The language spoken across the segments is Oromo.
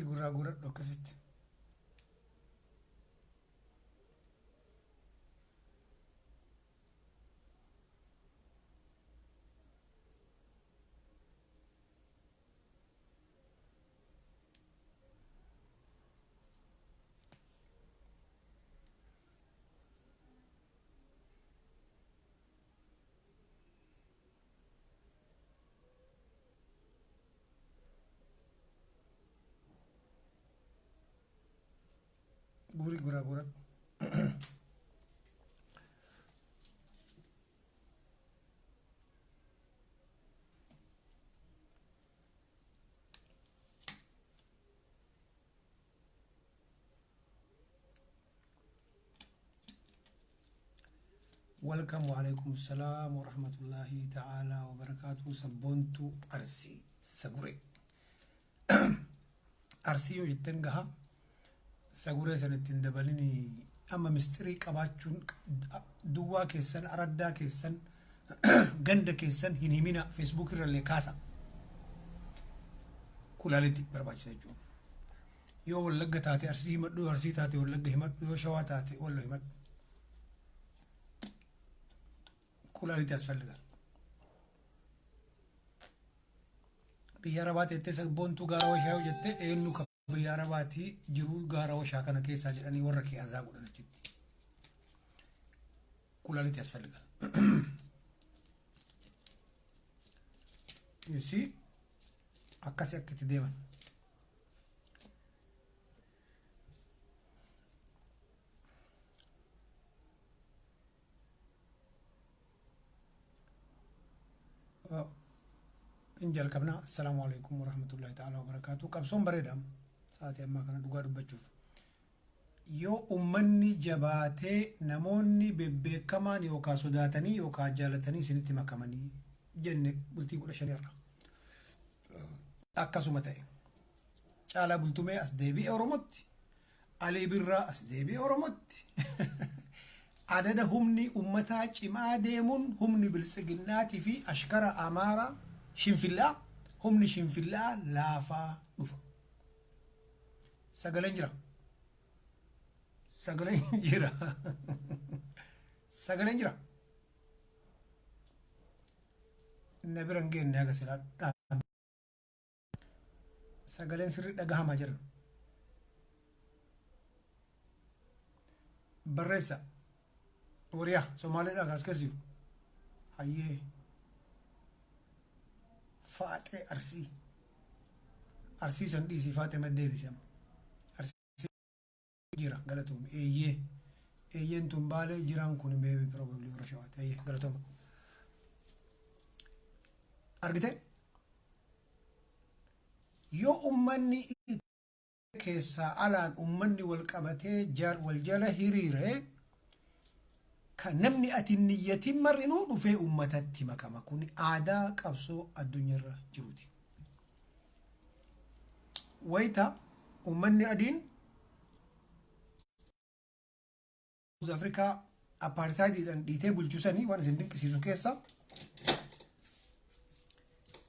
Guri gurraa guradhu akkasitti. Guri gurraa guradhu. Welcome wa alaikum salam wa rahmatullahi ta'ala wa barakatuh. Sabbontu Arsi Sagure. Arsi yoo jettan gaha Sagure sanattiin dabalini amma mistiri qabaachuun duwwaa keessan araddaa keessan ganda keessan hin himina Facebook irrallee kaasa kulaalitti barbaachisa jechuudha. Yoo wallagga taate Arsii himadhu, Arsii taate wallagga himadhu, yoo Shawaa taate wallo himadhu. Kulaalitti asfalliga. Biyya Arabaati jettee sabbontuu gaara washaa yoo jette eenyu qaba? Biyya Arabaati jiru gaara washaa kana keessaa jedhanii warra kee azaa godhan achitti. Kulaalitti asfalliga. You see? Akkasi akkatti deeman. Injal kabna. Assalamu alaikum wa rahmatullahi ta'ala wa barakatuh. Qabsoon bareedam saati amma kana dhugaa dubbachuuf yoo ummanni jabaatee namoonni bebbeekamaan yookaan sodaatanii yookaan jaalatanii isinitti makamanii jenne bultii 15 irra akkasuma ta'e Caalaa Bultumee as deebi'ee Oromotti, Alii Birraa as deebi'ee Oromotti. Adada humni ummataa cimaa deemuun humni biltsiginnaatii fi ashkara Amaaraa shinfillaa humni shinfillaa laafaa dhufa. Sagaleen jira. Sagaleen jira. Sagaleen jira. Nabiran geenne haga silaa sagaleen sirrii dhagahamaa jira. Barreessa Wariyaa Somaaliidhaa kaas keessiyu hayyee Faaxee Arsii san dhiisii Faaxee maddeebisama. Arsii jira galatoom eeyyeen tun Baalee jiraan kun maybe probably warra Shawaati eeyyee galatooma. Argite yoo ummanni keessaa alaan ummanni wal qabatee wal jala hiriiree kan namni ati niyyatiin marrinuu dhufee ummatatti makama. Kun aadaa qabsoo addunyaarra jiruuti. Wayita ummanni adiin South Africa apartheidiidhaan dhiitee bulchusanii waan isin dinqisiisu keessa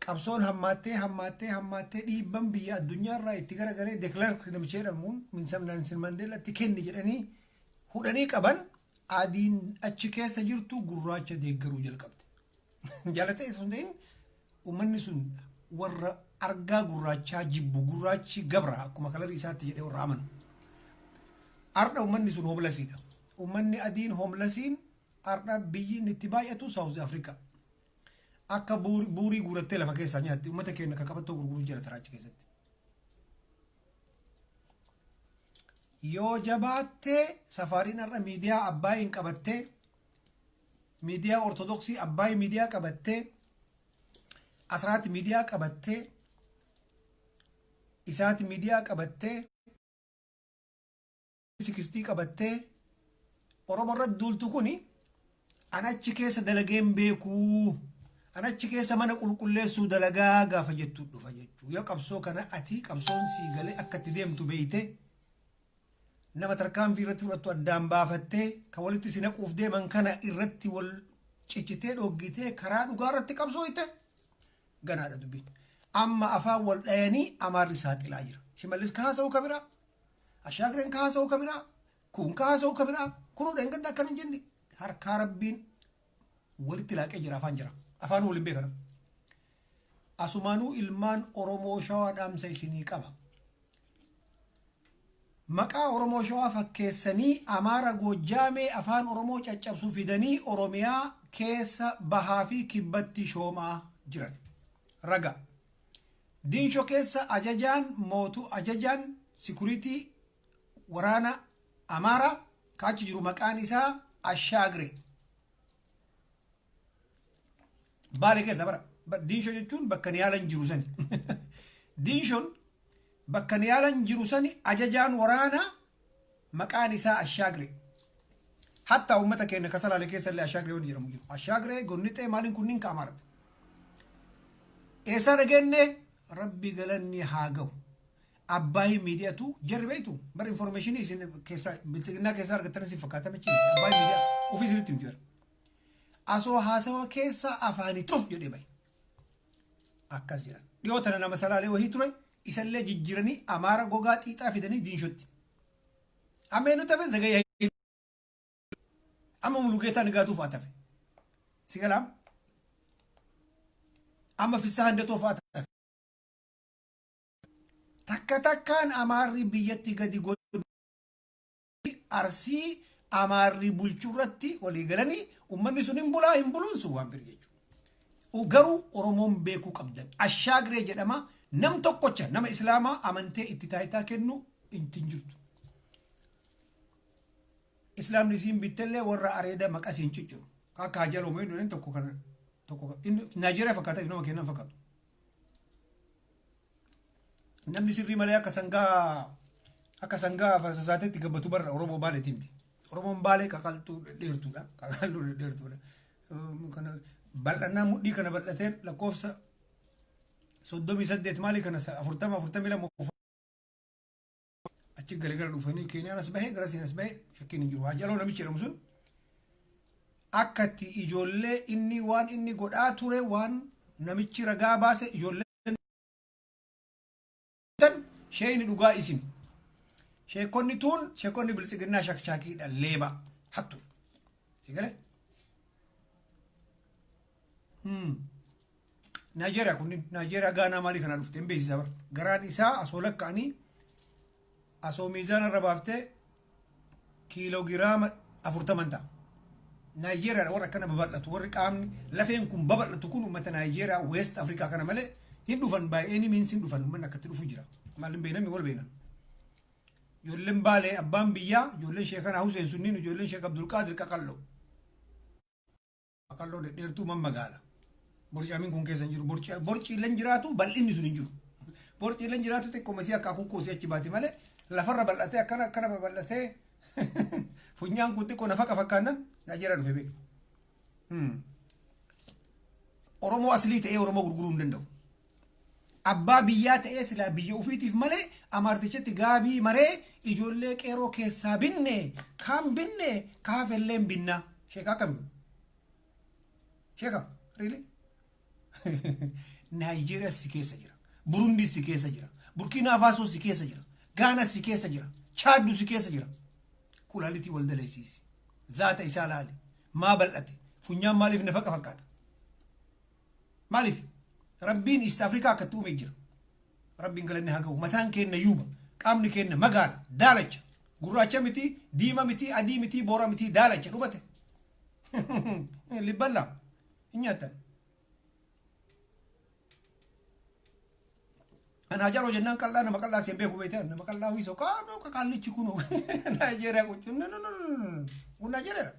qabsoon hammaattee dhiibban biyya addunyaarraa itti garagalee Declerk namicha jedhamuun Nelson Mandeelatti kenni jedhanii hudhanii qaban adiin achi keessa jirtu gurraacha deeggaruu jalqabde. Jaalatee sun ta'in ummanni sun warra argaa gurraachaa jibbu gurraachi gabra akkuma kalarii isaatti jedhee warra amanu. Arda ummanni sun hoomlasiidha. Ummanni adiin hoomlasiin arda biyyi itti baay'atu South Africa. Akka buurii guurattee lafa keessaa nyaatti ummata keenya akka qabattoo gurguruu jala taraachi keessatti. Yoo jabaattee safaariin har'a miidiyaa Abbaayin qabattee miidiyaa Ortodoksii Abbaay miidiyaa qabattee Asraati miidiyaa qabattee Isaati miidiyaa qabattee Sikistii qabattee Oromoo irratti duultu kuni anachi keessa dalageen beekuu anachi keessa mana qulqulleessuu dalagaa gaafa jettu dhufa jechuu. Yoo qabsoo kana ati qabsoon sii galee akka itti deemtu beeyte nama tarkaanfii irratti fudhattu addaan baafattee kan walitti si naquuf deeman kana irratti wal ciccitee dhoggitee karaa dhugaa irratti qabsooyte ganaadha dubbiin. Amma afaan wal dhayanii Amaarri saaxilaa jira. shimallis kaasa'uu kabira ashaagreen kaasa'uu kabira kun kaasa'uu kabira kunu dhengadda akkan hin jenne harkaa rabbiin walitti laaqee jira afaan waliin beekana asumaanuu ilmaan oromoo shawaa dhaamsa isinii qaba maqaa oromoo shawaa fakkeessanii amaara goojjaamee afaan oromoo caccabsuu fidanii oromiyaa keessa bahaa fi kibbatti shoomaa jiran raga diinsho keessa ajajaan sikuritii waraana amaara kaachi jiru maqaan isaa ashaagre baale keessa bara diinsho jechuun bakka niyaalan jiru sani diinshon bakka niyaalan jiru sani ajajaan waraana maqaan isaa ashaagre hatta ummata keenya kasalaale keessa illee ashaagre wani jedhamu jiru ashaagre gonnixee maaliin kunniin ka amaarate eessa dhagenne rabbi galanni haa ga'u abbaayi miidiyatu jarri beeytu bar information isin keessa biltiginaa keessa argattan isin fakkaata michi abbaayi miidiyaa ofii isinitti himti bara asoo haasawa keessa afaanii tuf jedhee bayi akkas jedhan dhiyoo tana nama salaalee wahii ture isallee jijjiiranii amaara gogaa xiixaa fidanii diinshotti amma eenyu tafe zagayyaa amma mulugeetaa nigaatuuf haa tafe sigalaam amma fissaa handatoof haa tafe takkaan amaarri biyyatti gadi godhu arsii amaarri bulchurratti walii galanii ummanni sun hin buluun sun waan bir jechuudha garuu oromoon beekuu qabdan ashaagiree jedhama nam tokkocha nama islaamaa amantee itti taayitaa kennu intin jirtu islaamni isiin bittellee warra areeda maqasiin ciccuru akka hajaloo mee tokko Naayijeeriyaa fakkaata nama kennan fakkaatu namni sirrii malee akka sangaa fasasaateetti gabbatu barra oromoo baalee timti oromoon baalee qaqaltuu dheertuudha kana bal'annaa mudhii kana bal'atee lakkoofsa 38 maalii kana 40 achi galigara dhufanii keenyaan as bahee gara siin as bahee shakkiin hin jiru hajaloo namichi jedhamu sun akkatti ijoollee inni godhaa ture waan namichi ragaa baase ijoollee sheeyni dhugaa isin sheekonni tuun sheekonni bilisiginnaa shakshaakiidha leeba hattu sigale Naayijeeriyaa kunniin Naayijeeriyaa gaanaa maalii kana dhufte hin beeksisa bara garaan isaa asoo lakka'anii asoo miizaana irra baaftee kiiloogiraama 40 ta'a Naayijeeriyaadha warra akkana babal'atu warri qaamni lafeen kun babal'atu kun uummata Naayijeeriyaa West Afrikaa kana malee hin dhufan baay'een miinsi hin dhufan uummanni akkatti dhufu jira maalin beeynami wal beeynan ijoolleen baalee abbaan biyyaa ijoolleen sheekanaa Huseen sunniin ijoolleen sheek Abdulqaadir qaqalloo dhedheertuu magaala borcaamiin kun keessa hin jiru borciileen jiraatu bal'inni sun hin jiru borciileen jiraatu xiqqoo masii akka kukkoosi achi baati malee lafarra bal'atee akkana bal'atee funyaan kun xiqqoo nafaqa fakkaannan Naayijeeriyaa dhufe beeku oromoo aslii ta'ee oromoo gurguruu hin danda'u abbaa biyyaa ta'ee silaa biyya ufiitiif malee amaartichatti gaabii maree ijoollee qeeroo keessaa binne kaan binne kaafelleen binna sheekaa akkamiin sheekaa riili Naayijeeriyaa si keessa jira Burundii si keessa jira Burkiinaa Faasoo si keessa jira Gaana si keessa jira Chaaddu si keessa jira kulaalitii wal daleessiisi zaata isaa laali maa bal'ate funyaan maaliif nafaqa fakkaata maaliif rabbiin East Afrikaa akkatti uume jira rabbiin galanni haa ga'u mataan keenya yuuba qaamni keenya magaala daalacha gurraacha miti diima miti adii miti boora miti daalacha dhumate libballaa hin nyaattan ana hajaloo jennaan qal'aa nama qal'aa seen beeku beekte nama qal'aa wiisoo kaanoo qaqaallichi kunoo Naayijeeriyaa quccu kun Naayijeeriyaa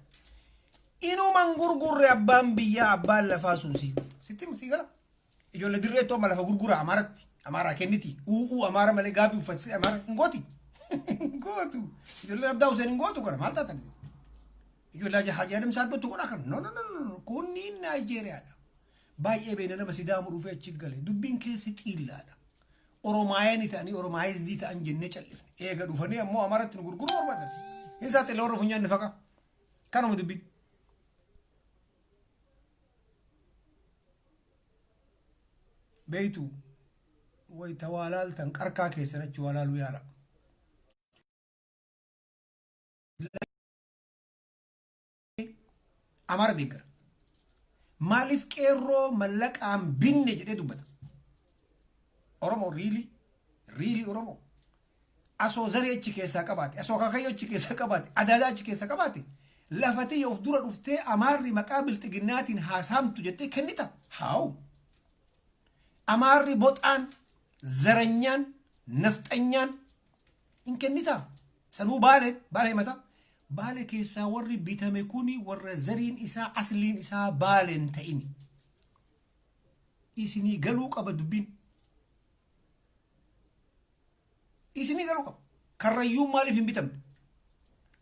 inuman gurgurre abbaan biyyaa abbaan lafaa sun sitti si gala ijoollee dirree tooma lafa gurgura amaaraa kenniti amaara malee gaabii uffatsi amaara hin gootu ijoollee abdaa Huseen hin gootu kana maal taatan ijoollee hajaa adamsaa addootti godha kan no kunniin Naayijeeriyaadha baay'ee beena nama sidaamu dhufee achi gale dubbiin keessi xiillaadha oromaayanii ta'anii oromaayisdii ta'an jennee callifne eega dhufanii ammoo amaaratti nu gurguruu barbaadan hin saaxile warra funyaan nifaqa kanuma dubbiin beeytu ويتوالال تنقركا كيسنة والال ويالا أمر ديكر مالف كيرو ملك أم بين جدي دوبتا أورمو ريلي أورمو أسو زري تشيكيسا كباتي أسو كاكايو تشيكيسا كباتي أدادا تشيكيسا كباتي لفتي يفدور رفتي أماري مقابل تجنات هاسام تجتي كنيتا هاو أماري بوتان زرنيان نفتنيان إن كنيتا سنو بالي متى بالي كيسا وري بيتاميكوني ور زرين إسا أصلين إسا بالين تأيني إسني قلوك أبدبين إسني قلوك كريوم مالي في بيتم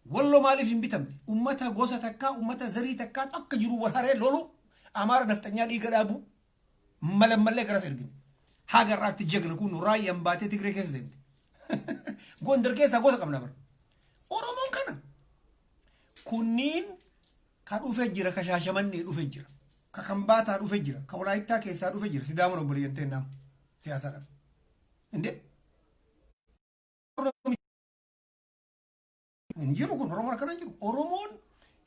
والله مالي في بيتم أمتها غوسة تكا أمتها زري تكا تكا جرو والهاري لولو أمار نفتنيان إيقا أبو ملك راس إرقين حاجة رات تجيغن كونو راي ينباتي تقري كيس زيمت قوندر كيسا غوسة قبنا بر أورمون كان كونين كادو فجرة كشاشماني دو فجرة ككمباتا دو فجرة كولايتا كيسا دو فجرة سيدامون وبليانتين نام سياسة نام إندي انجرو كون أورمون كان انجرو أورمون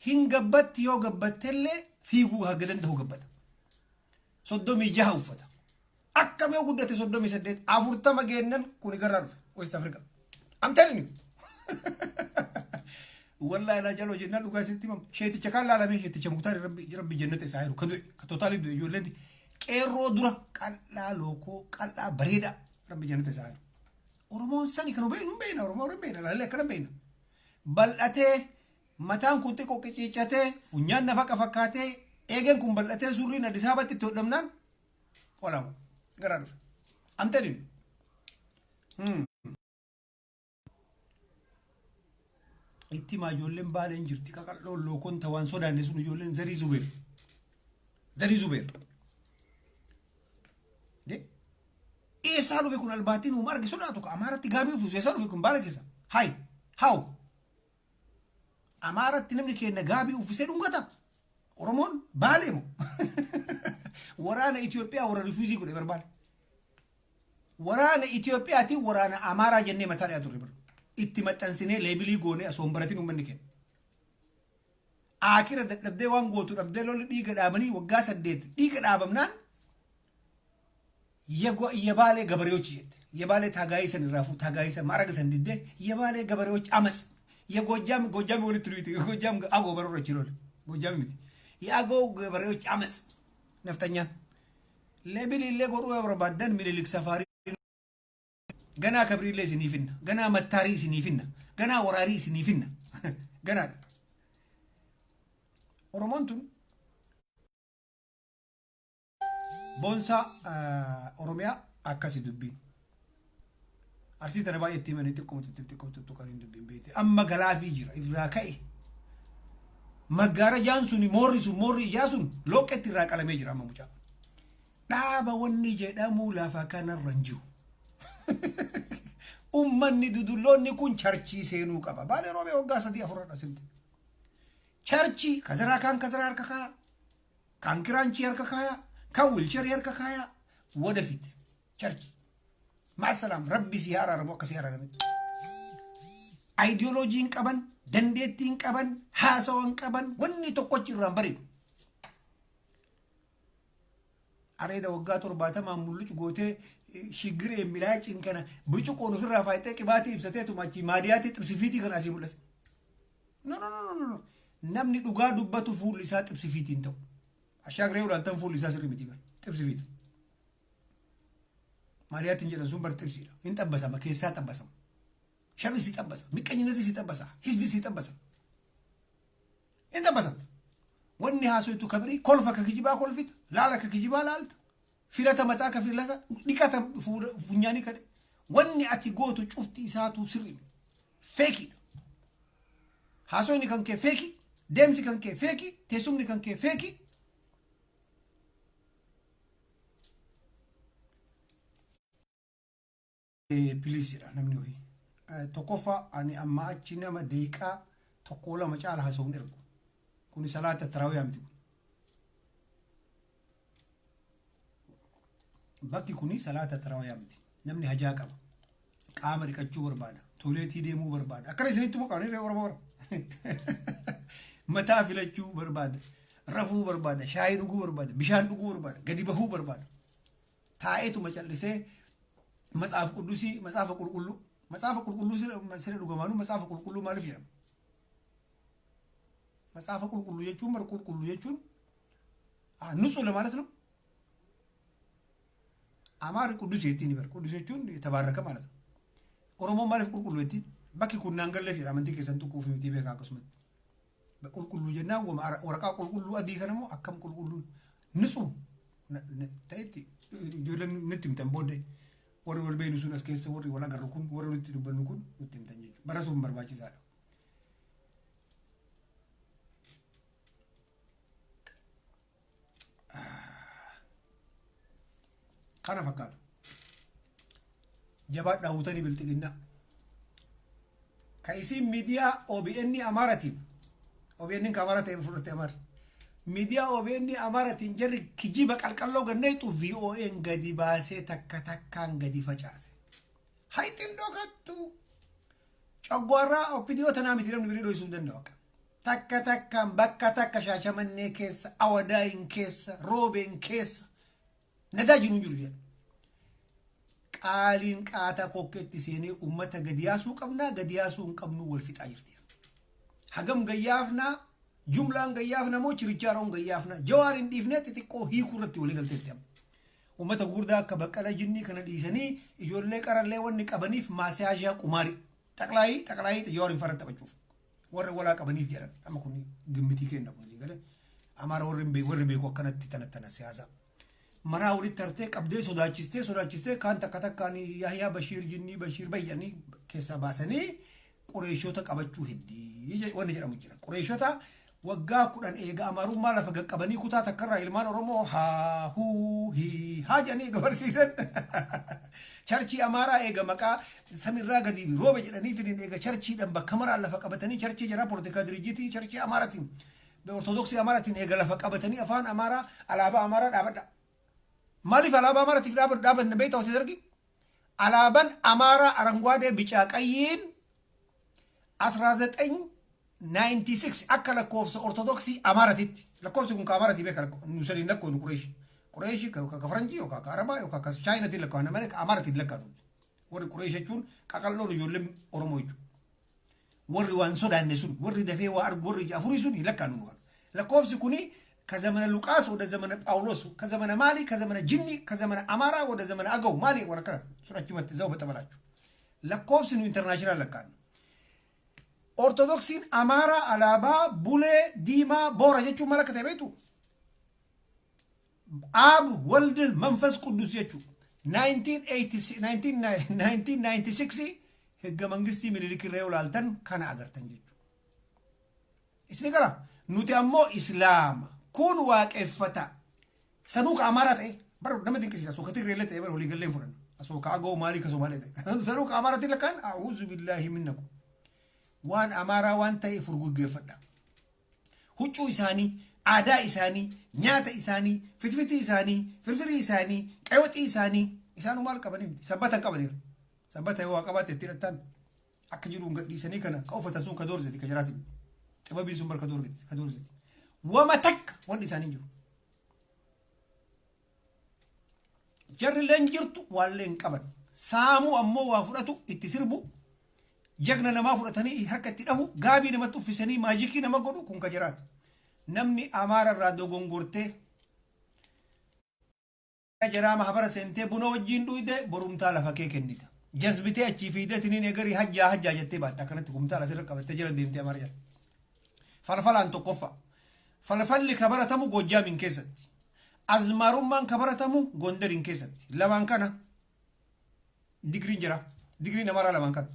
هنغبت يو غبت اللي فيغو هغدن دهو غبت صدومي جاها وفتا أكم يو قدرتي صدومي سديت أفورتا مجنن كوني قرار ويست أفريقيا I'm telling you والله أنا جالو جنان وقاس انتمام شيء تشكال لا مين شيء تشمكتار ربي جنة سايرو كدو كتوتالي دو يقول لنتي كيرو درا كلا لوكو كلا بريدا ربي جنة سايرو أورمون ساني كانوا بينا أورمون بينا لا كانوا بينا بل أتى متان كنت كوكي تشاتة فنيان نفك فكاتة إيجن كم بل أتى سوري ندسابة تتودمنا ولا قرار I'm telling you itti ma ijoolleen baaleen jirti kakalloo lookon tawaan sodaanne sun ijoolleen zarii zubeer de eessaa dhufe kun albaatiin uuma arge sodaatu ka amaaratti gaabii ufuusu eessaa dhufe kun baala keessa hay haw amaaratti namni kenna gaabii ufisee dhungata oromoon baaleemo waraana Itoophiyaa warra rifuuzii godhe barbaade waraana Itoophiyaati waraana amaaraa jennee mataa dhiyaatu irra itti maxxansinee leebilii goonee asoo hin baratin uummanni kenna. Akira dadhabdee waan gootu dhabdee lolli dhiiga dhaabanii waggaa 8 dhiiga dhaabamnaan yabaalee gabareewochi jette. Yabaalee taagaayii san irraa fuut taagaayii san maraga san diddee yabaalee gabareewochi amas. Gojaam walitti duwite gojaam agoo baruu irra jiroole gojaam miti. Agoo gabareewochi amas naftanyaan. Leebilii illee godhuu barbaadan mililik safaarii. Ganaa kabriilee isiniifinna ganaa mattaarii isiniifinna ganaa waraarii isiniifinna ganaadha oromoon tun boonsaa oromiyaa akkasi dubbiin arsii tana baay'eetti himanii xiqqoomtu kan hin dubbiin beekte amma galaafii jira irraa ka'e maggaarajaan suni moorri ijaa sun looqetti irraa qalamee jira amma mucaa dhaaba wanni jedhamu lafa kanarra hin jiru ummanni duduloonni kun charchii seenuu qaba baale roobee waggaa 3-4 sinti charchii kazaraa harka kaya kan kiraanchii harka kaya kan wilcharii harka kaya wadafit charchii maasalaam rabbi si araaramu akka si araaramitti ideoloojiin qaban dandeettiin qaban haasawan qaban wanni tokkochi irraan bareedu areeda waggaa 70 mul'ucu gootee shigiree milaaciin kana bucuqoon ofirraa faayitee qibaatii ibsatee tumachi maadiyaatti xibsifiitii kan asii mul'ate. No. Namni dhugaa dubbatu fuulli isaa xibsifiitiin ta'u. Ashaagiree ulaaltan fuulli isaa sirrii miti xibsifiiti. Maadiyaattiin jedhan sun bar xibsiidha. Hin xabbasama keessaa xabbasama. Sharri si xabbasa. Miqqaanyinati si xabbasa. Hisdi si xabbasa. Hin xabbasama. Wanni haasoitu kabiri kolfa ka kijibaa kolfita. Laala ka kijibaa laalta. Filata mataa ka filata dhiqata funyaanii kadhe wanni ati gootu cufti isaatu sirrii feeki haasoonni kan kee feeki deemsi kan kee feeki teessumni kan kee feeki piliisiidha namni wayii tokkoffaa ani amma achi nama deeqaa tokko lama caala haasawuun ergu kuni salaata tarawih miti bakki kuni salaata tarawih miti namni hajaa qaba qaama dhiqachuu barbaada tooleetii deemuu barbaada akkana isinitti muqaanii Oromoo mataa filachuu barbaada rafuu barbaada shaayii dhuguu barbaada bishaan dhuguu barbaada gadi bahuu barbaada taa'eetu macallisee matsaaf quddusii matsaafa qulqulluu siree dhugamaanu matsaafa qulqulluu maaliif jedhama matsaafa qulqulluu jechuun mara qulqulluu jechuun ንጹህ ለማለት ነው አማር ቅዱስ የቲኒ በር ቅዱስ የቹን የተባረከ ማለት ነው ኦሮሞ ማለት ቁልቁሉ የቲ ባኪ ኩናን ገለፍ ያመንቲ ከሰንቱ ኩፍ ምቲ በካ ቀስመት በቁልቁሉ ጀና ወረቃ ቁልቁሉ አዲ ከነሞ አከም ቁልቁሉ ንጹህ ታይቲ ጆለን ንትም ተንቦደ ወር ወልበይኑ ሱን እስከሰ ወር ወላ ገርኩን ወር ንት ድበንኩን ንትም ተንጀ በራሱ መርባጭ ዛሬ kana fakkaatu jabaad daawwatanii biltiginna ka isin miidiyaa OBN Amaaratiin OBN ka Amaaratiin fudhatte Amaar miidiyaa OBN Amaaratiin jarri kijiba qalqalloo ganneetu VOA gadi baasee takka takkaan gadi facaase hayxin dhokattu coggoorraa opidiyoo tanaa miti namni birii dhoysuu danda'u takka takkaan bakka takka shaashamannee keessa awadaayin keessa roobeen keessa nadaajinu jiru jedha qaaliin qaata kokkeetti seenee ummata gadiyaasuu qabnaa gadiyaasuu hin qabnu wal fixaa jirti hagam gayyaafna jumlaan gayyaafna moo chirichaaroon gayyaafna jawaarin dhiifnee xixiqqoo hiikuu irratti walii galteetti ummata gurdaa akka baqqala jinnii kana dhiisanii ijoollee qarallee wanni qabaniif maasaajaa qumaari xaqlaayii jawaarin farra taphachuuf warra walaa qabaniif jedhan amma kun gimmitii kenna kun gale amaara warri beeku akkanatti tanattana siyaasaa maraa walitti tartee qabdee sodaachistee kaan takka takkaan Yahyaa Bashiir jinnii Bashiir bayyanii keessa baasanii qureeshota qabachuu heddii wanni jedhamu jira qureeshota waggaa 10 eega amaarummaa lafa qaqqabanii kutaa takkarraa ilmaan Oromoo haa huu hii haa jedhanii barsiisan charchii amaaraa eega maqaa samirraa gadi rooba jedhaniitiin eega charchiidhaan bakka maraa lafa qabatanii charchii jira poolitikaa diriijitii charchii amaaraatiin ortodoksii amaaraatiin eega lafa qabatanii afaan amaaraa alaabaa amaaraa dhaabadha ማሊፍ አላባ አማራት ዳበን በይታው ተደርጊ አላባን አማራ አረንጓዴ ቢጫ ቀይን 1996 አከለ ኮፍስ ኦርቶዶክሲ አማራቲት ለኮፍስ ኩን ከአማራቲ በከለ ኑሰሪ ነኮ ቁረይሽ ከፈረንጂ ከአረባ ከቻይና ትለከው አነ ማለት አማራቲ ትለከው ወር ቁረይሽቹን ቀቀሎ ልጆልም ኦሮሞይቹ ወር ዋንሶ ዳነሱን ወር ደፌ ዋር ወር ጃፉሪሱን ይለካኑ ለኮፍስ ኩኒ ከዘመነ ሉቃስ ወደ ዘመነ ጳውሎስ ከዘመነ ማሊ ከዘመነ ጂኒ ከዘመነ አማራ ወደ ዘመነ አገው ማሊ ወረከረ ሱራችሁ ወጥዘው በተበላችሁ ለኮፍስኑ ኢንተርናሽናል ለካን ኦርቶዶክሲን አማራ አላባ ቡሌ ዲማ ቦራ የቹ መለከተ ቤቱ አብ ወልድ መንፈስ ቅዱስ የቹ 1996 ህገ መንግስቲ ምኒልክ ሬውላልተን ከና አገርተን የቹ እስኒገራ ኑቲ አሞ ኢስላም kun waaqeffata sanuka amarate bar namati kisi so katir relate bar holi galle furan so ka ago mali ka so malete sanuka amarate lakan a'udhu billahi minnakum wan amara wan tay furguge fadda huccu isani ada isani nyaata isani fitfiti isani firfiri isani qayoti isani isanu mal qabani sabata yo qabate tiratan akjiru ngadi isani kana ka ufata sun ka dorzeti ka jarati tababi sun bar ka dorzeti ومتك ودي سانيجو جر لنجرت والين قبل سامو امو وافرتو اتسربو جغنا نما فرتني حركتي له غابي نمتو في سني ماجيكي نما غدو كون كجرات نمني امار الرادو غونغورتي جرا محبر سنتي بنو وجين دويده برومتا لفكي كنديتا جذبتي اچي فيدتني نغري حجا جتي باتا كنت كومتا لسر قبت جرا ديمتي امارجا فلفل انت قفا فلفل كبرتمو ጎጃም እንከሰት አዝማሩማን ከበረተሙ ጎንደር እንከሰት ለማንከና ዲግሪ እንጀራ ዲግሪ ነማራ ለማንከና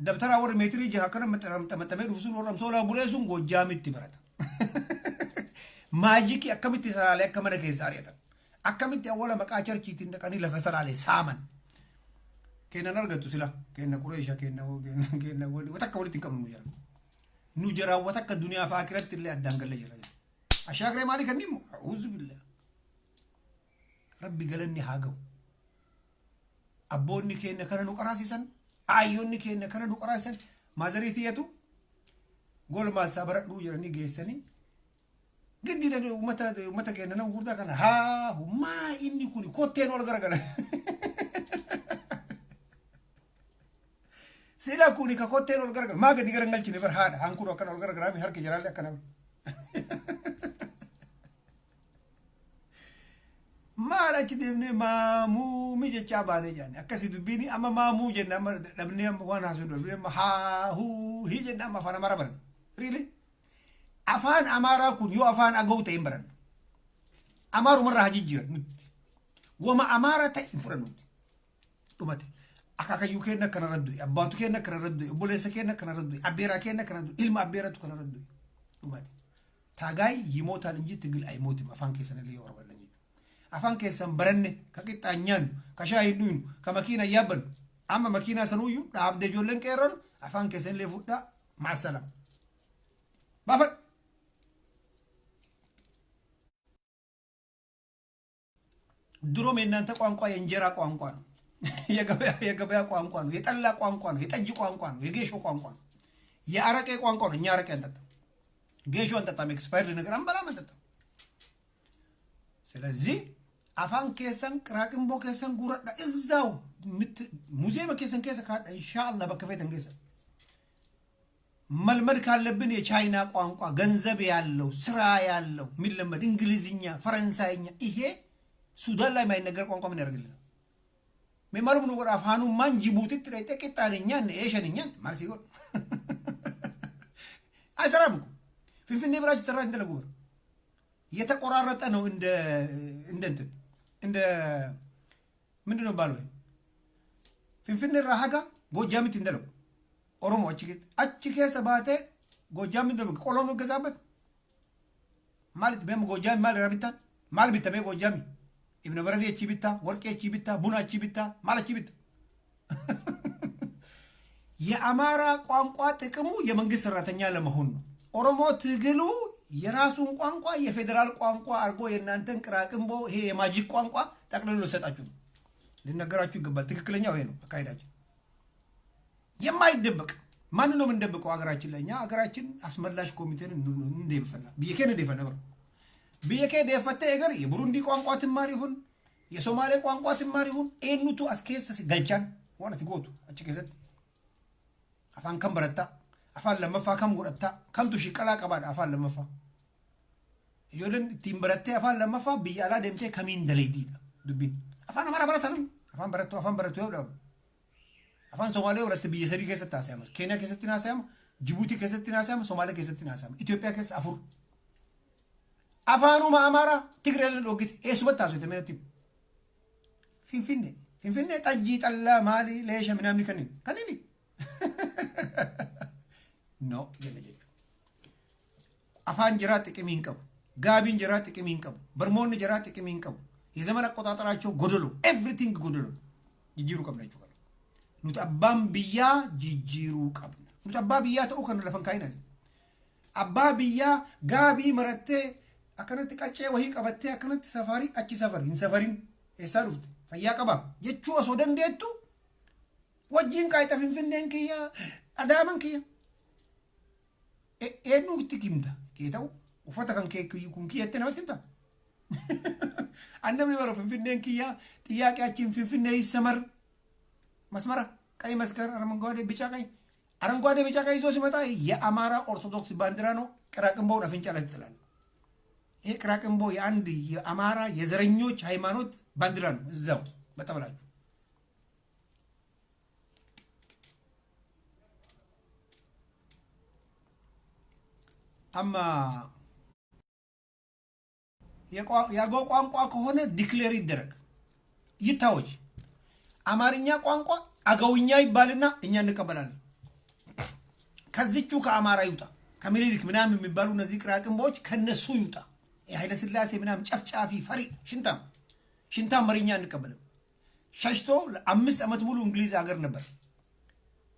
ደብተራ ወር ሜትሪ ጃከነ መጠመጠመ ዱፍሱን ወራም ሶላ ቡሌሱን ጎጃም ይትበረታ ማጂክ አከምት ሰላለ አከመነ ከሳሪያታ አከምት ያወለ መቃቸርቺ ትንደቀኒ ለፈሰላለ ሳመን ከነ ነርገቱ ሲላ ከነ ቁረይሻ ከነ ወዲ ወተከወልት ይከምኑ ጀራ نجرا وتك الدنيا فاكرت اللي أدانقل جرا أشاكري مالي كنيمو أعوذ بالله ربي قالني حاجو abboonni keenya kana nu qaraasisan ayyoonni keenya kana nu qaraasisan maazariitiyatu golmaasaa baradhuu jedhanii geessanii giddiidhaan uummata keenya nama gurdaa kana haa hummaa inni kun kotteen ol garagala sila kuni ka kotteen ol garagala maa gadi garangalchine bar haadha hankuru akkana ol garagaraami harki jiraallee akkana maala achi deemnee maamuu mijechaa baanee jaanne akkasii dubbiini amma maamuu jenne amma dhabnee amma waan haasuu dhabnee amma haa huu hii jenne amma afaan amaaraa baran riilee afaan amaaraa kun yoo afaan aga'u ta'e hin baran amaarumarraa haa jijjiiran nuti wama amaaraa ta'e hin fudhannuti dhumate akaakayyuu keenya akkana raddu'e abbaatu keenya akkana raddu'e obboleessa keenya akkana raddu'e abbeeraa keenya akkana raddu'e ilma abbeeratu kana raddu'e dhumate taagaay yimootaan injitti gil ayimootim afaan keessan illee yoo barbaaddan afaan keessan baranne ka qixxaan nyaannu ka shaayii dhuynu ka makiina yaabbannu amma makiinaa sanuyyuu dhaabde ijoolleen qeerroon afaan keessan illee fudhaa maasalaam baafadhu ድሮ የእናንተ ቋንቋ የእንጀራ ቋንቋ ነው የገበያ ቋንቋ ነው የጠላ ቋንቋ ነው የጠጅ ቋንቋ ነው የጌሾ ቋንቋ ነው የአረቄ ቋንቋ ነው እኛ አረቄ አንጠጣም ጌሾ አንጠጣም ኤክስፓየርድ ነገር አንበላም አንጠጣም ስለዚህ አፋን ከሰን ቅራቅምቦ ከሰን ጉረዳ እዛው ሙዚየም ከሰን ከሰ ካዳ ኢንሻአላህ በከፈት እንገሰ መልመድ ካለብን የቻይና ቋንቋ ገንዘብ ያለው ስራ ያለው ሚለመድ እንግሊዝኛ ፈረንሳይኛ ይሄ ሱዳን ላይ ማይነገር ቋንቋ ምን ያደርግልናል መማሩም ነው ወራ አፋኑ ማን ጅቡቲ ላይ ተቀጣለኛ ነሽንኛ ማለት ሲሆን አይሰራም ፍንፍኔ ብራች ተራ እንደለጉበር የተቆራረጠ ነው እንደ ምንድነው ባለው ፍንፍኔ ረሃጋ ጎጃምት እንደለው ኦሮሞ አጭኬ ሰባቴ ጎጃም እንደለው ቆሎሞ ገዛበት ማለት በም ጎጃም ማለት ረብታ ማለት ቢተበ ጎጃም ኢብነ በረዲ እቺ ቢታ ወርቄ እቺ ቢታ ቡና እቺ ቢታ ማለት እቺ ቢታ የአማራ ቋንቋ ጥቅሙ የመንግስት ሰራተኛ ለመሆን ነው ኦሮሞ ትግሉ የራሱን ቋንቋ የፌደራል ቋንቋ አርጎ የናንተን ቅራቅምቦ ይሄ የማጂክ ቋንቋ ጠቅልሎ ሰጣችሁ ልነገራችሁ ይገባል ትክክለኛው ይሄ ነው አካይዳችን የማይደበቅ ማን ነው እንደበቀው አገራችን ለኛ አገራችን አስመላሽ ኮሚቴን እንደይፈና ቢየከነ እንደይፈና ቢየከ ደፈተ እገር የቡሩንዲ ቋንቋ ትማር ይሁን የሶማሌ ቋንቋ ትማር ይሁን ኤኑቱ አስከሰስ ገልቻን ወነት ጎቱ አጭከሰት አፋን ከምበረታ አፋን ለመፋ ከም ጎረታ ከምቱ ሽቀላ ቀባድ አፋን ለመፋ ይወልን ቲምበረቴ አፋን ለመፋ ቢያላ ደምቴ ከሚን ደለይዲ ዱቢን አፋን አማራ በረታንም አፋን በረቱ ይወዳው አፋን ሶማሌ ወለት ቢየሰሪ ከሰታ ሳያመስ ኬንያ ከሰቲና ሳያም ጅቡቲ ከሰቲና ሳያም ሶማሌ ከሰቲና ሳያም ኢትዮጵያ ከሰ አፉር አፋኑ ማአማራ ትግሬል ሎግት ኤስበታ ሶ ተመነቲ ፊንፊኔ ጠጂ ጠላ ማሊ ለሽ ምናምን ከነኒ ኖ ገለጀ አፋን ጅራ ጥቅም ይንቀው ጋቢን ጅራ ጥቅም ይንቀው በርሞን ጅራ ጥቅም ይንቀው የዘመን አቆጣጠራቸው ጎደሎ ኤቭሪቲንግ ጎደሎ ጅጅሩ ቀብናቸው ኑት አባም ቢያ ጅጅሩ ቀብና ኑት አባ ቢያ ተው ከነ ለፈንካይና አባ ቢያ ጋቢ መረቴ አከነት ቀጨ ወሂ ቀበቴ አከነት ሰፋሪ አቺ ሰፈሪን ሰፈሪን ኤሳሩፍት ፈያ ቀባ የቹ አሶደን ደቱ ወጂን ቃይተ ፍንፍኔን ከያ አዳመን ከያ ኤኑ ትኪምታ ኬታው ወፈታ ከን ከኩን ከየተ ነው ትምታ አንደም ይወረ ፍንፍኔን ከያ ጥያቄያችን ፍንፍኔ ይሰመር መስመራ ቀይ መስከር አረንጓዴ ቢጫ ቀይ ይዞ ሲመጣ የአማራ ኦርቶዶክስ ባንዲራ ነው ቅራቅምቦው አፍንጫ ላይ ተጥላል ይሄ ቅራቅምቦ የአንድ የአማራ የዘረኞች ሃይማኖት ባንዲራ ነው እዛው በጠብላችሁ አማ ያጎ ቋንቋ ከሆነ ዲክሌር ይደረግ ይታወጅ አማርኛ ቋንቋ አገውኛ ይባልና እኛ እንቀበላለን ከዚቹ ከአማራ ይውጣ ከሚሊክ ምናምን የሚባሉ እነዚህ ቅራቅምቦች ከነሱ ይውጣ የኃይለ ስላሴ ምናምን ጨፍጫፊ ፈሪ ሽንታም መሪኛ እንቀበልም ሸሽቶ ለ5 አመት ሙሉ እንግሊዝ ሀገር ነበር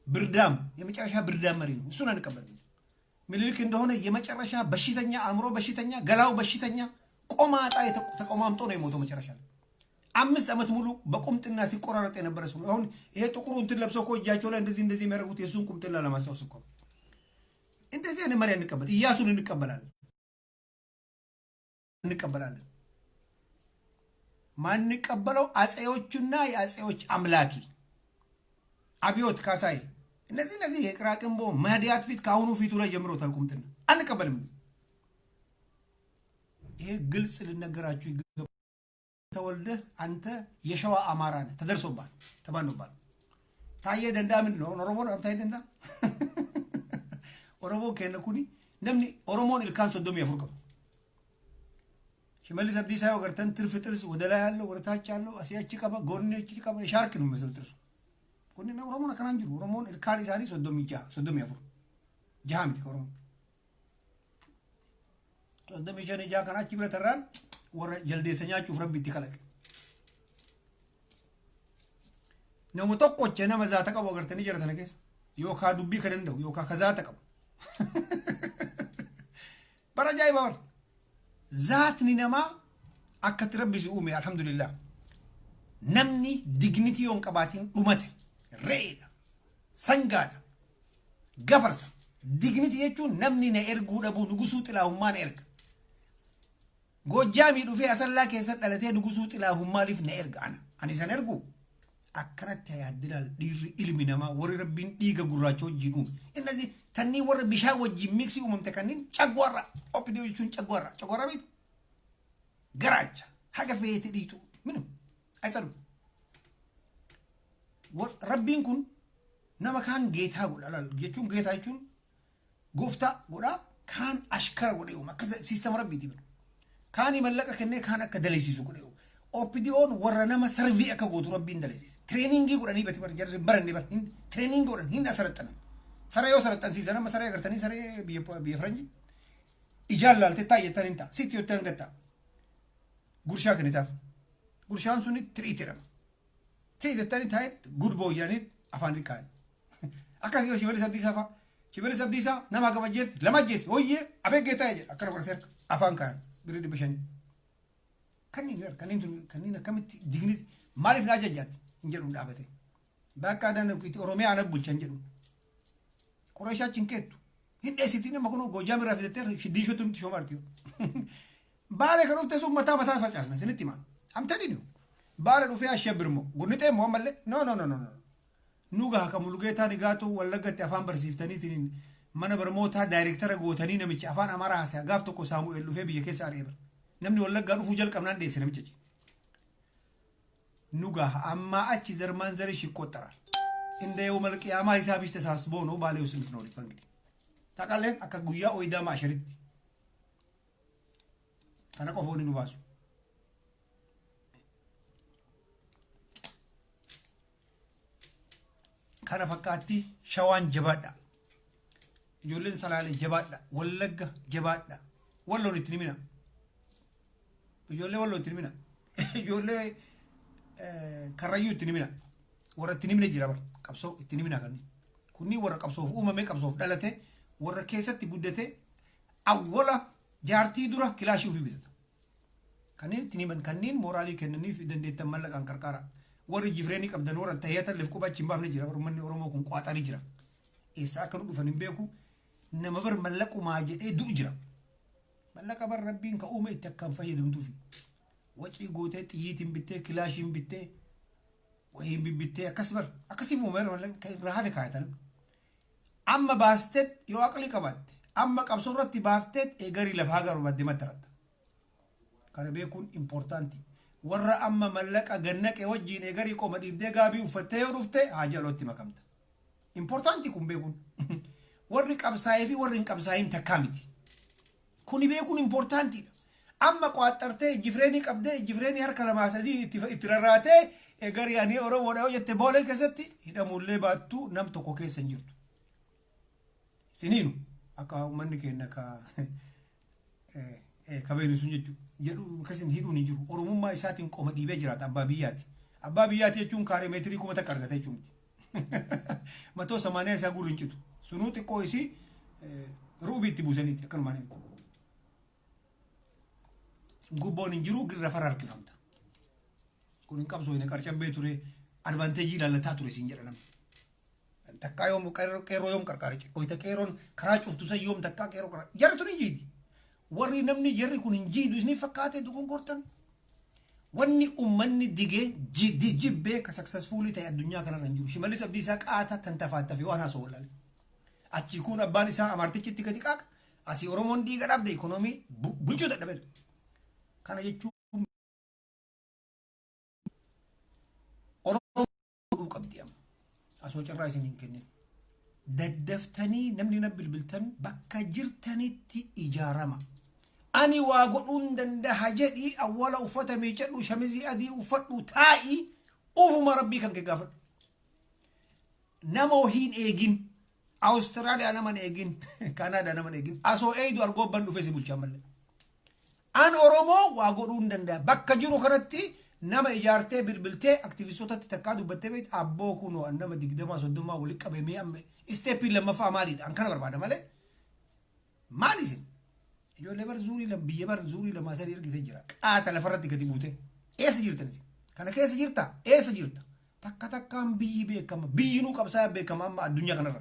ብርዳም የመጨረሻ ብርዳም መሪ ነው እሱን አንቀበልም ሚሊክ እንደሆነ የመጨረሻ በሽተኛ አምሮ በሽተኛ ገላው በሽተኛ ቆማጣ ተቆማምጦ ነው የሞተው መጨረሻ 5 ዓመት ሙሉ በቁምጥና ሲቆራረጥ የነበረ ሰው አሁን ይሄ ጥቁሩ እንትን ለብሰው እኮ እጃቸው ላይ እንደዚህ የሚያደርጉት የሱን ቁምጥና ለማስታወስ እኮ እንደዚህ አይነት መሪ እንቀበል ኢያሱን እንቀበላለን ማን ቀበለው አጼዎቹና የአጼዎች አምላኪ አብዮት ካሳይ እነዚህ የቅራቅንቦ ማዲያት ፊት ካሁኑ ፊቱ ላይ ጀምሮታል ቁምጥና አንቀበልም ይሄ ግልጽ ልነገራችሁ ይገባል ተወልደ አንተ የሸዋ አማራ ነህ ተደርሶባል ተባኖባል ታየ ደንዳ ምን ነው ኦሮሞ ነው ታየ ደንዳ ኦሮሞ ከነኩኒ ነምኒ ኦሮሞን ilkaan ሶዶም ያፈርቀው ሽመልስ አብዲሳ ወገርተን ትርፍ ጥርስ ወደ ላይ ያለው ወደ ታች ያለው አሲያቺ ቀባ ጎንቺ ቀባ ሻርክ ነው መስል ጥርሱ ኩኒ ነው ኦሮሞ ከናንጂ ኦሮሞን ilkaan ኢሳኒ ሶዶም ያፈር ጃሃምት ኦሮሞ ሶዶም ይጀነ ጃ ከናቺ ብለተራል ወረ ጀልዴሰኛችሁ ረቢት ይከለቅ ነው መተቆጨ ነመዛ ተቀበ ወገርተን ይጀረተነ ከስ ዮካ ዱቢ ከደንደው ዮካ ከዛ ተቀበ በረጃይ ባወር ዛት ኒነማ አከት ረቢስ ኡሚ አልহামዱሊላህ ነምኒ ዲግኒቲ ዮን ቀባቲን ዱመተ ሬዳ ሰንጋዳ ገፈርሳ ዲግኒቲ የቹ ነምኒ ነኤርጉ ደቡ ንጉሱ ጥላው ማን ኤርግ ጎጃሚ ዱፌ አሰላ ከሰጥ ለቴ ንጉሱ ጥላው ማሊፍ ነኤርግ አኒ ሰነርጉ አከረት ያድላል ዲር ኢልሚናማ ወሪ ረቢን ዲገ ጉራቾ ጂዱ እነዚህ ተኒ ወር ቢሻ ወጂ ሚክሲ ተከኒን ጨጓራ ኦፕዲዮቹን ጨጓራ ቤት ገራቻ ሀገፈት ዲቱ ምንም አይጸልም ወር ረቢን ኩን ነመካን ጌታ ጎላል ጌቹን ጌታቹን ጎፍታ ጎዳ ካን አሽከረ ጎዴው ማከዘ ሲስተም ረቢት ይብሉ ካን ይመለቀ ከነ ካን አከደለሲሱ ጎዴው ኦፕዲዮን ወረነማ ሰርቪ አከጎቱ ረቢን ደለሲስ ትሬኒንግ ጎዳኒ በትበር ጀር በረን ይበል ትሬኒንግ ጎዳን ሂን አሰረጠነ ሰራዮ ሰረጠን ሲዘና መሰራያ ገርተኒ ሰሬ ቢፍረንጂ ይጃላል ተታየተንታ ሲቲዮ ተንገታ ጉርሻ ከነታፍ ጉርሻን ሱኒ ትሪትረም ሲቲተኒ ታይ ጉድ ቦይ ያኒ አፋንዲካ አካሲዮ ሽበለ ሰብዲሳ ነማ ገበጀት ለማጀስ ወየ አበጌታ ያጀ አከረ ወርተር አፋንካ ግሪድ በሸን ከኒን ከምት ዲግኒት ማሪፍ ናጀጃት እንጀሩ እንዳበተ ባካዳን ኩቲ ኦሮሚያ አነቡልቸ እንጀሩ ቁረሻችን ከቱ hinda sitina makono gojam rafiteter shidishotum shomartiyo baale kanufte suk mata facasna sinitima amtadinu baale dufe ashabrmo gunite mo malle no nuga kamulugeta nigatu wallagati afan barsiftani tinin mana barmota director gotani namichi afan amara hasa gafto ko samuel dufe biye kesa areba namni wallaga dufu jal kamnan de sinamichi nuga amma achi zerman zari shikotaral inda yawmal qiyamah hisabish tasasbo no baale usint no rifangidi takalen akka guya oyda masharit kana ko foni nubasu kana fakati shawan jabada jolin salale jabada wallaga jabada wallo nitnimina jolle karayu tinimina wara tinimina jiraba qabso tinimina kan kunni wara qabso umame qabso dalate wara kesatti guddate awwala jaartii dura kilaashii fi bitata kanin tiniman kanin morali kenni fi dandeetta mallakan qarqara warri jifreeni qabdan wara tayyata lif qubachi mbaafne jira manni oromo kun qaatari jira isa kanu dhufanin beeku nama bar mallaqu ma jedhe du jira mallaqa bar rabbiin ka uume itti akkan fayyadamtu fi waci goote xiyyiitiin bittee kilaashiin bittee wayin bittee akkasiif uume rahafe kaayatan amma baastet yoo aqli qabatte amma qabsorratti baaftet eegari lafa garu badde matarata kana beekun importanti warra amma mallaqa gannaqe wajjin eegari qoma dibde gaabii uffattee yoo dhufte haajalotti makamta importanti kun beekun warri qabsaa'ee fi warri hin qabsaa'iin takkaa miti kuni beekun importanti amma qaxxarte jifreeni qabde jifreeni harka lama sadii itti rarraate eegari ani oromoodha yoo jette boolee keessatti hidhamullee baattu nam tokko keessa hin jirtu sininu akka manni kenna ka kabeenu sun jedhu kasin hidhuun hin jiru oromummaa isaatiin qoma dhiibee jiraata abbaa biyyaati jechuun kaaree meetirii kuma takka argata jechuuti matoo samaaniyaa isaa gurri hin citu sunuu xiqqoo isii ruubiitti buusaniiti akkanumaan gubboon hin jiru girra fara harkifamta kun hin qabsoo hin qarcabbee ture advanteejii ilallataa ture siin jedha namni. Takkaa yoom qeerroo yoom qarqaare qoyta qeerroon karaa cuftu san yoom takkaa qeerroo karaa jarri tun hin jiidi. Warri namni jarri kun hin jiidu isni fakkaate dogongortan. Wanni ummanni digee jibbee ka successfully ta'e addunyaa kanarra hin jiru. Shimallis Abdiisaa qaata tan tafaatta fi waan haasoo wallaalee. Achi kun abbaan isaa amartichitti gadi qaaqa. Asii Oromoon dhiiga dhabde ikonoomii bulchuu dadhabedha. Kana jechuun Oromoo qabdi amma. Asoo carraa isin hin kennin. Daddaftanii namni na bilbiltan bakka jirtanitti ijaarama. Ani waa godhuun danda'a jedhii awwala uffata miicadhu shamizii adii uffadhu taa'ii ufuma rabbii kan kee gaafadhu. Nama hin eegin. Austraaliyaa nama eegin. Kanaadaa nama eegin. Asoo eeydu argoobban dhufee si bulchaa malee. An Oromoo waa godhuun danda'a. Bakka jiru kanatti nama ijaartee bilbiltee aktivistootatti takkaa dubbattee beektu abboo kunoo an nama 20-30 walitti qabamee amma isteeppii lammaffaa maaliidha? An kana barbaada malee. Maali isin? Ijoollee bar zuurii biyya bar zuurii lamaa sadii ergitee jira. Qaata lafarratti gadi buute. Eessa jirtanis? Kana keessa jirta? Eessa jirta? Takka takkaan biyyi beekama. Biyyi nuu qabsaa beekama amma addunyaa kanarra.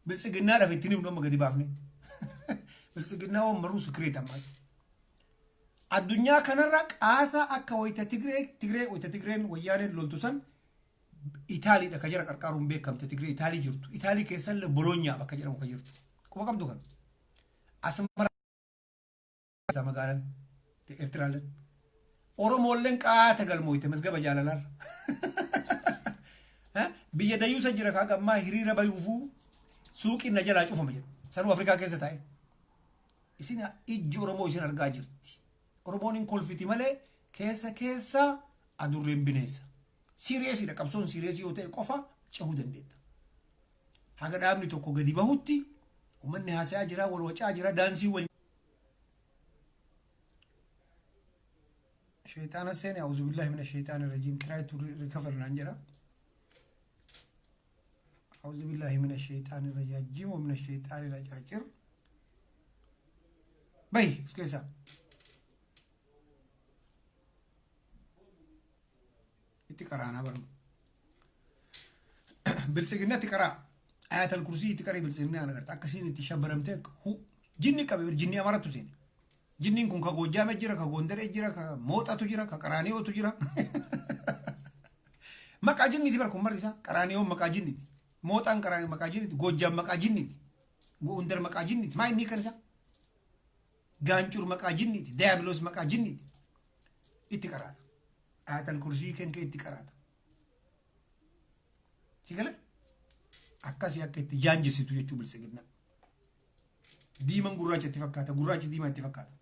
Bilisiginnaa dhafe ittiin himnu amma gadi baafne. Bilisiginnaa waan maruu sikireet ammaa. Addunyaa kanarra qaata akka wayita Tigree wayita Tigreen wayyaaneen loltu san Itaaliidha ka jara qarqaaruun beekamte Tigree Itaalii jirtu. Itaalii keessallee Bologna bakka jedhamu ka jirtu. Quba qabdu kan. Asmara magaalaan Eertiraaleen Oromoolleen qaata galmooyte masgaba jaalalar biyya dayyuusa jira kaa gammaa hiriira bayuufuu suuqiin na jalaa cufama jedhu sanuu Afrikaa keessa taa'e isin ijji Oromoo isin argaa jirti. Oromoon hin kolfiti malee keessa adurreen bineensa. Siiriyeesiidha qabsoon siiriyeesii yoo ta'e qofa cehuu dandeetta. Haga dhaabni tokko gadi bahutti uummanni haasa'aa jira wal wacaa jira daansii wal شيطان السين أعوذ بالله من الشيطان الرجيم try to recover نانجرا أعوذ بالله من الشيطان الرجيم ومن الشيطان الرجاجر باي اسكيسا تقرأ أنا برضو بالسجنة تقرأ آية الكرسي تقرأ بالسجنة أنا قلت أكسين تشبرمتك هو جني كبير جني أمارة تسين جنين كون كاغو جامع جرا كاغو ندر جرا كا موتا تجرا كا قرانيو تجرا مكاجين دي بركم مريسا قرانيو مكاجين دي موتان قرانيو مكاجين دي غوجام مكاجين دي غو ندر مكاجين دي ما اني كرسا غانچور مكاجين دي ديابلوس مكاجين دي اتقرا آيات الكرسي كن كي اتقرا سيغلا اكاسي اكيت جانجي سيتو يچوبل سيغنا ديمان غراچ اتفكاتا غراچ ديما اتفكاتا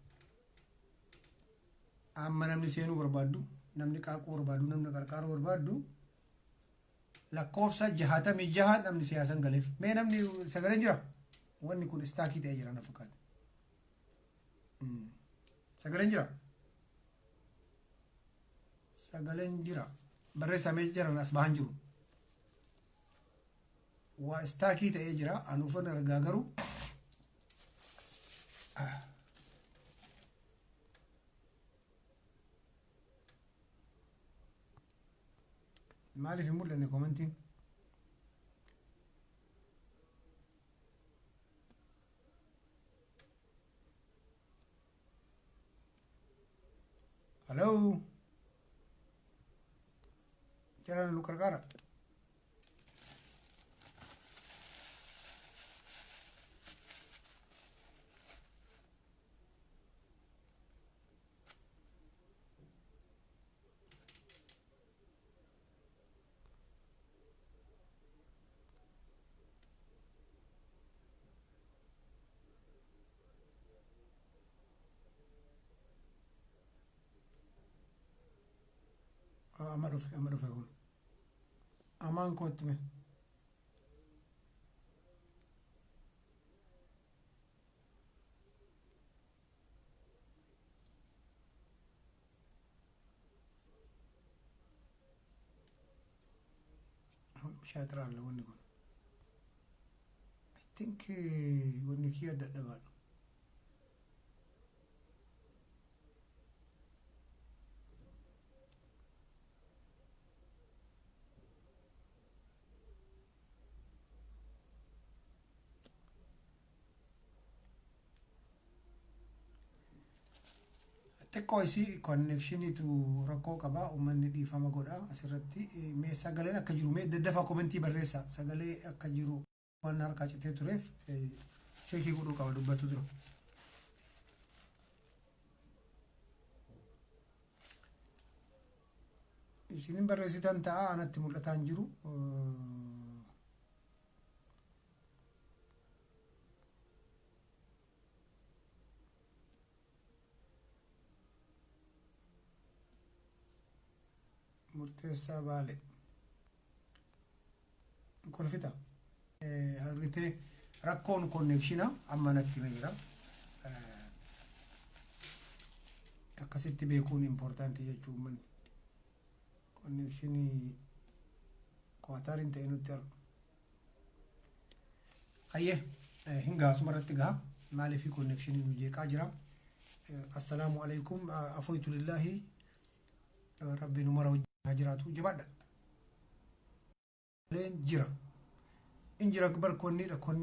amma namni seenuu barbaadu namni qaaquu barbaadu namni qarqaaruu barbaadu lakkoofsa 66 namni siyaasan galeef mee namni sagaleen jira wanni kun istaakii ta'ee jira na fakkaata sagaleen jira barreessamee jiran as bahan jiru waa istaakii ta'ee jira anuufan argaa garuu مالي في مولى اني كومنتين الو جرى لو كركارا أمرف أقول أمان كنت من شاطر على وني يقول I think وني كيا دبان xiqqoo isii connectionitu rakkoo qaba uummanni dhiifama godha asirratti mee sagaleen akka jiru mee daddafa komentii barreessa sagalee akka jiru waan harkaa citee tureef sheekii godhuu qaba dubbatu dura. Isinin barreessitan ta'a anatti mul'ataan jiru. Murteessaa baale kolfita harritee rakkoon konneekshina amma natti meeyira akkasitti beekuun impoortaantii jechuun manni konneekshinii qaatariin ta'e nutti arga hayyee hingaa sumarratti gaha maaliif konneekshinii nu jeeqaa jira. Assalaamu alaykum afooytu lillaahi rabbi numara hajiraatu jabaadha leen jira injira akbar konni